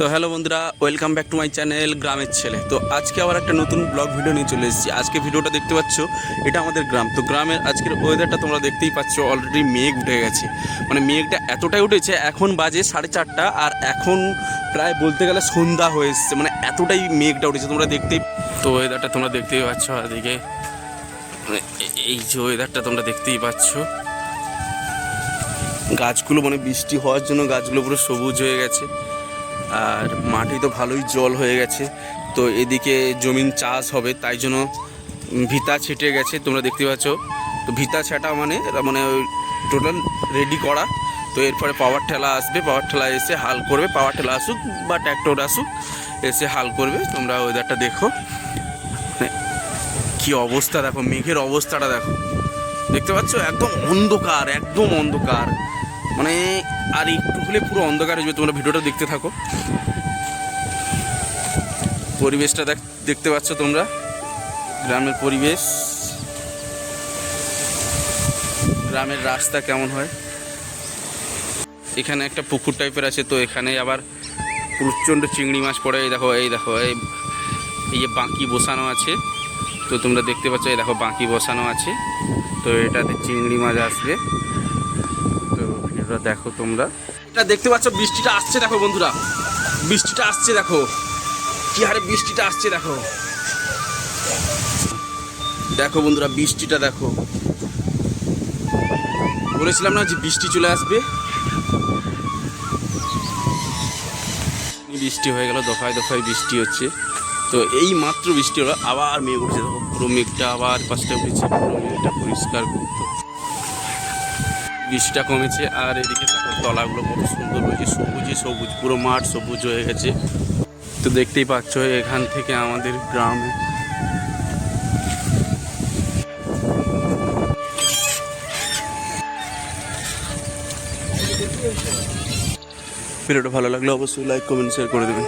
তো হ্যালো বন্ধুরা, welcome back to my channel গ্রামের ছেলে। তো আজকে আবার একটা নতুন ব্লগ ভিডিও নিয়ে চলে এসেছি। আজকে ভিডিওটা দেখতে পাচ্ছ, এটা আমাদের গ্রাম। তো গ্রামের আজকের ওয়েদারটা তোমরা দেখতেই পাচ্ছ, অলরেডি মেঘ উঠে গেছে। মানে মেঘটা এতটাই উঠেছে, এখন বাজে 4:30 আর এখন প্রায় বলতে গেলে সন্ধ্যা হয়ে এসছে। মানে এতটাই মেঘটা উঠেছে তোমরা দেখতেই। তো ওয়েদারটা তোমরা দেখতেই পাচ্ছ, এদিকে মানে এই যে ওয়েদারটা তোমরা দেখতেই পাচ্ছ, গাছগুলো মানে বৃষ্টি হওয়ার জন্য গাছগুলো পুরো সবুজ হয়ে গেছে, আর মাটি তো ভালোই জল হয়ে গেছে। তো এদিকে জমিন চাষ হবে, তাই জন্য ভিতা ছিটে গেছে তোমরা দেখতে পাচ্ছ। তো ভিতা ছাটা মানে ওই টোটাল রেডি করা। তো এরপরে পাওয়ার ঠেলা আসবে, পাওয়ার ঠেলা এসে হাল করবে। পাওয়ার ঠেলা আসুক বা ট্র্যাক্টর আসুক, এসে হাল করবে। তোমরা ওয়েদারটা দেখো, কি অবস্থা দেখো, মেঘের অবস্থাটা দেখো, দেখতে পাচ্ছ একদম অন্ধকার, একদম অন্ধকার। মানে আর একটু হলে পুরো অন্ধকার হয়ে যাবে। তোমরা ভিডিওটা দেখতে থাকো। পরিবেশটা দেখতে পাচ্ছ তোমরা, গ্রামের পরিবেশ, গ্রামের রাস্তা কেমন হয়। এখানে একটা পুকুর টাইপের আছে, তো এখানে আবার প্রচণ্ড চিংড়ি মাছ পড়ে। এই দেখো, এই দেখো, এই যে বাঁকি বসানো আছে। তো তোমরা দেখতে পাচ্ছ, এই দেখো বাঁকি বসানো আছে। তো এটাতে চিংড়ি মাছ আসবে। তো ভিডিওটা দেখো তোমরা, এটা দেখতে পাচ্ছ। বৃষ্টিটা আসছে দেখো বন্ধুরা, বৃষ্টিটা আসছে দেখো, কি হারে বৃষ্টিটা আসছে দেখো। দেখো বন্ধুরা, বৃষ্টিটা দেখো। বলেছিলাম না যে বৃষ্টি চলে আসবে। বৃষ্টি হয়ে গেল, দফায় দফায় বৃষ্টি হচ্ছে। তো এই মাত্র বৃষ্টি হলো, আবার মেঘ উঠছে দেখো। পুরো মেঘটা আবার পাশটা উঠেছে, পুরো মেঘটা পরিষ্কার করতো। বৃষ্টিটা কমেছে, আর এদিকে দেখো তলাগুলো কত সুন্দর হয়েছে, সবুজে সবুজ, পুরো মাঠ সবুজ হয়ে গেছে। তো দেখতেই পাচ্ছ, এখান থেকে আমাদের গ্রামে ভিডিওটা ভালো লাগলে অবশ্যই লাইক, কমেন্ট, শেয়ার করে দেবেন।